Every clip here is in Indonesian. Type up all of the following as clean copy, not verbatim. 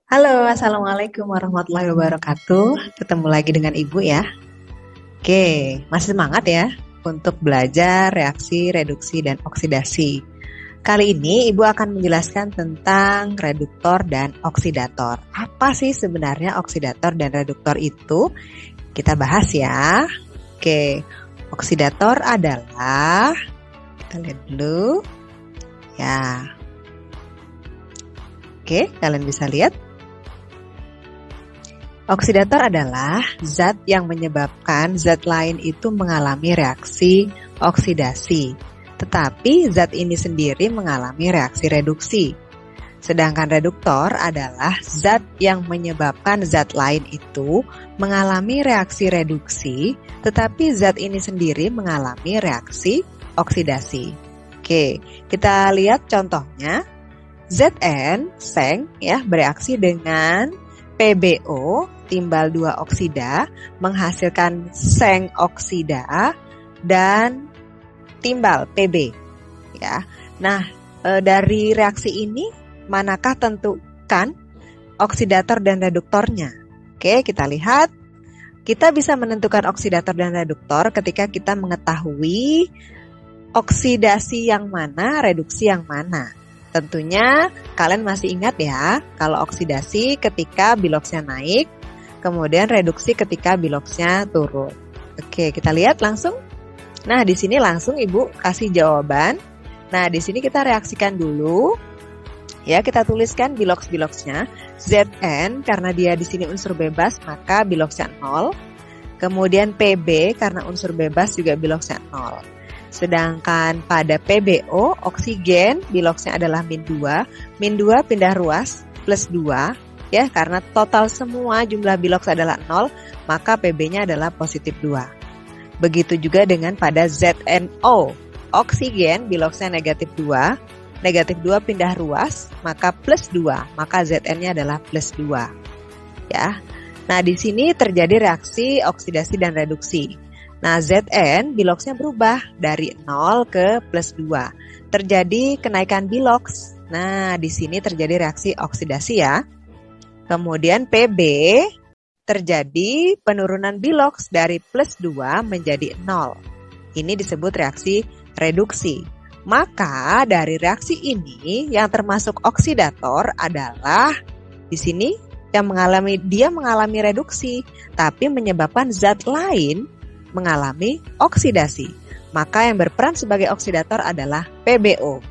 Halo, Assalamualaikum warahmatullahi wabarakatuh. Ketemu lagi dengan Ibu ya. Oke, masih semangat ya untuk belajar reaksi, reduksi, dan oksidasi. Kali ini Ibu akan menjelaskan tentang reduktor dan oksidator. Apa sih sebenarnya oksidator dan reduktor itu? Kita bahas ya. Oke, oksidator adalah, kita lihat dulu. Ya. Oke, kalian bisa lihat. Oksidator adalah zat yang menyebabkan zat lain itu mengalami reaksi oksidasi, tetapi zat ini sendiri mengalami reaksi reduksi. Sedangkan reduktor adalah zat yang menyebabkan zat lain itu mengalami reaksi reduksi, tetapi zat ini sendiri mengalami reaksi oksidasi. Oke, kita lihat contohnya. Zn, seng, ya, bereaksi dengan PbO timbal 2 oksida menghasilkan seng oksida dan timbal Pb ya. Nah, dari reaksi ini manakah tentukan oksidator dan reduktornya? Oke, kita lihat. Kita bisa menentukan oksidator dan reduktor ketika kita mengetahui oksidasi yang mana, reduksi yang mana. Tentunya kalian masih ingat ya, kalau oksidasi ketika biloxnya naik, kemudian reduksi ketika biloxnya turun. Oke, kita lihat langsung. Nah, di sini langsung Ibu kasih jawaban. Nah, di sini kita reaksikan dulu. Ya, kita tuliskan bilox-biloxnya. Zn karena dia di sini unsur bebas, maka biloxnya 0. Kemudian Pb karena unsur bebas juga biloxnya 0. Sedangkan pada PbO, oksigen, biloxnya adalah -2. -2 pindah ruas, +2. Ya, karena total semua jumlah bilox adalah 0, maka Pb-nya adalah +2. Begitu juga dengan pada ZnO. Oksigen, biloxnya -2. -2 pindah ruas, maka +2. Maka Zn-nya adalah +2. Ya. Nah, di sini terjadi reaksi oksidasi dan reduksi. Nah, Zn biloxnya berubah dari 0 ke +2. Terjadi kenaikan bilox. Nah, di sini terjadi reaksi oksidasi ya. Kemudian Pb terjadi penurunan bilox dari +2 menjadi 0. Ini disebut reaksi reduksi. Maka dari reaksi ini yang termasuk oksidator adalah di sini yang mengalami reduksi, tapi menyebabkan zat lain mengalami oksidasi. Maka yang berperan sebagai oksidator adalah PbO.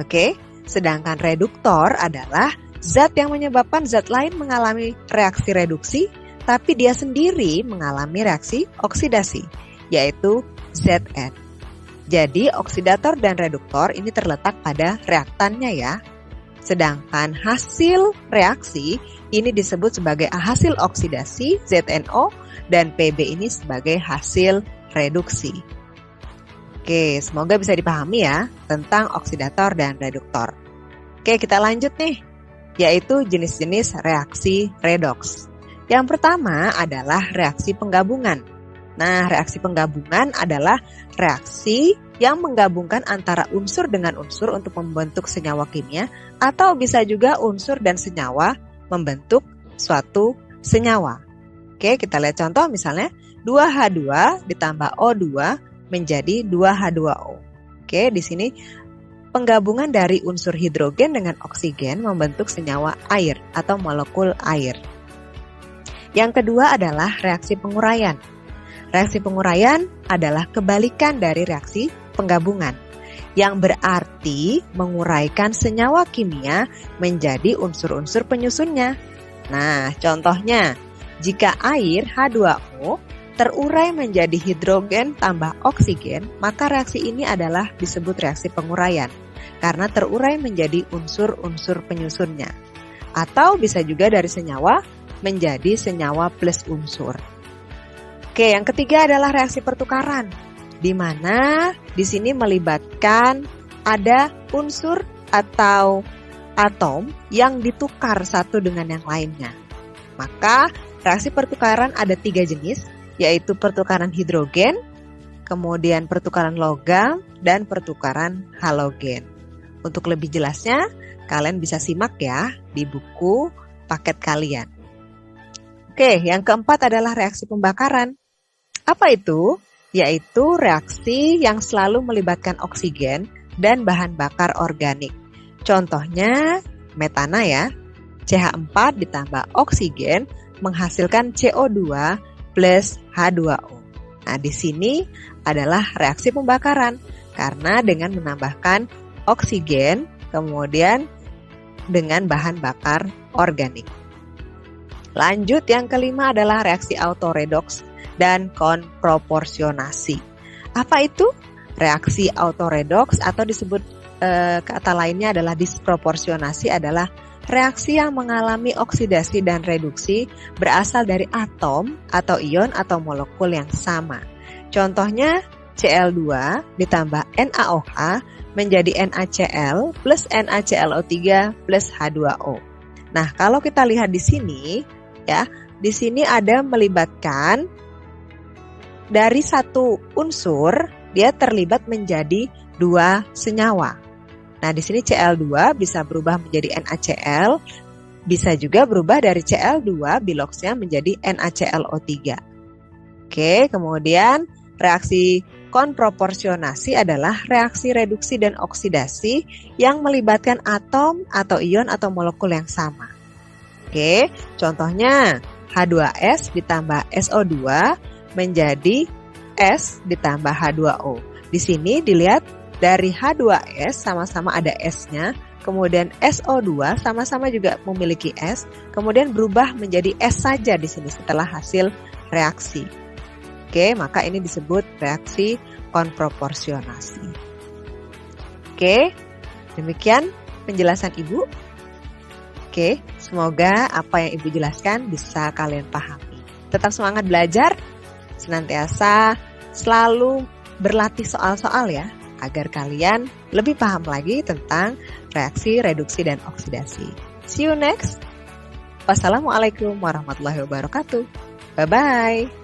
Oke, sedangkan reduktor adalah zat yang menyebabkan zat lain mengalami reaksi reduksi, tapi dia sendiri mengalami reaksi oksidasi, yaitu Zn. Jadi oksidator dan reduktor ini terletak pada reaktannya ya. Sedangkan hasil reaksi ini disebut sebagai hasil oksidasi ZnO dan Pb ini sebagai hasil reduksi. Oke, semoga bisa dipahami ya tentang oksidator dan reduktor. Oke, kita lanjut nih, yaitu jenis-jenis reaksi redoks. Yang pertama adalah reaksi penggabungan. Nah, reaksi penggabungan adalah reaksi yang menggabungkan antara unsur dengan unsur untuk membentuk senyawa kimia, atau bisa juga unsur dan senyawa membentuk suatu senyawa. Oke, kita lihat contoh misalnya 2H2 ditambah O2 menjadi 2H2O. Oke, di sini penggabungan dari unsur hidrogen dengan oksigen membentuk senyawa air atau molekul air. Yang kedua adalah reaksi penguraian. Reaksi penguraian adalah kebalikan dari reaksi penggabungan, yang berarti menguraikan senyawa kimia menjadi unsur-unsur penyusunnya. Nah, contohnya, jika air H2O terurai menjadi hidrogen tambah oksigen, maka reaksi ini adalah disebut reaksi penguraian, karena terurai menjadi unsur-unsur penyusunnya. Atau bisa juga dari senyawa menjadi senyawa plus unsur. Oke, yang ketiga adalah reaksi pertukaran, di mana di sini melibatkan ada unsur atau atom yang ditukar satu dengan yang lainnya. Maka reaksi pertukaran ada 3 jenis, yaitu pertukaran hidrogen, kemudian pertukaran logam, dan pertukaran halogen. Untuk lebih jelasnya, kalian bisa simak ya di buku paket kalian. Oke, yang keempat adalah reaksi pembakaran. Apa itu? Yaitu reaksi yang selalu melibatkan oksigen dan bahan bakar organik. Contohnya metana ya, CH4 ditambah oksigen menghasilkan CO2 plus H2O. Nah, di sini adalah reaksi pembakaran karena dengan menambahkan oksigen kemudian dengan bahan bakar organik. Lanjut, yang kelima adalah reaksi autoredoks dan konproporsionasi. Apa itu? Reaksi autoredoks atau disebut kata lainnya adalah disproporsionasi adalah reaksi yang mengalami oksidasi dan reduksi berasal dari atom atau ion atau molekul yang sama. Contohnya Cl2 ditambah NaOH menjadi NaCl plus NaClO3 plus H2O. Nah, kalau kita lihat di sini ya, di sini ada melibatkan dari satu unsur dia terlibat menjadi dua senyawa. Nah, di sini Cl2 bisa berubah menjadi NaCl, bisa juga berubah dari Cl2 biloxnya menjadi NaClO3. Oke, kemudian reaksi konproporsionasi adalah reaksi reduksi dan oksidasi yang melibatkan atom atau ion atau molekul yang sama. Oke, contohnya H2S ditambah SO2 menjadi S ditambah H2O. Di sini dilihat dari H2S sama-sama ada S-nya, kemudian SO2 sama-sama juga memiliki S, kemudian berubah menjadi S saja di sini setelah hasil reaksi. Oke, maka ini disebut reaksi konproporsionasi. Oke, demikian penjelasan Ibu. Oke, semoga apa yang Ibu jelaskan bisa kalian pahami. Tetap semangat belajar, senantiasa selalu berlatih soal-soal ya, agar kalian lebih paham lagi tentang reaksi, reduksi, dan oksidasi. See you next. Wassalamualaikum warahmatullahi wabarakatuh. Bye-bye.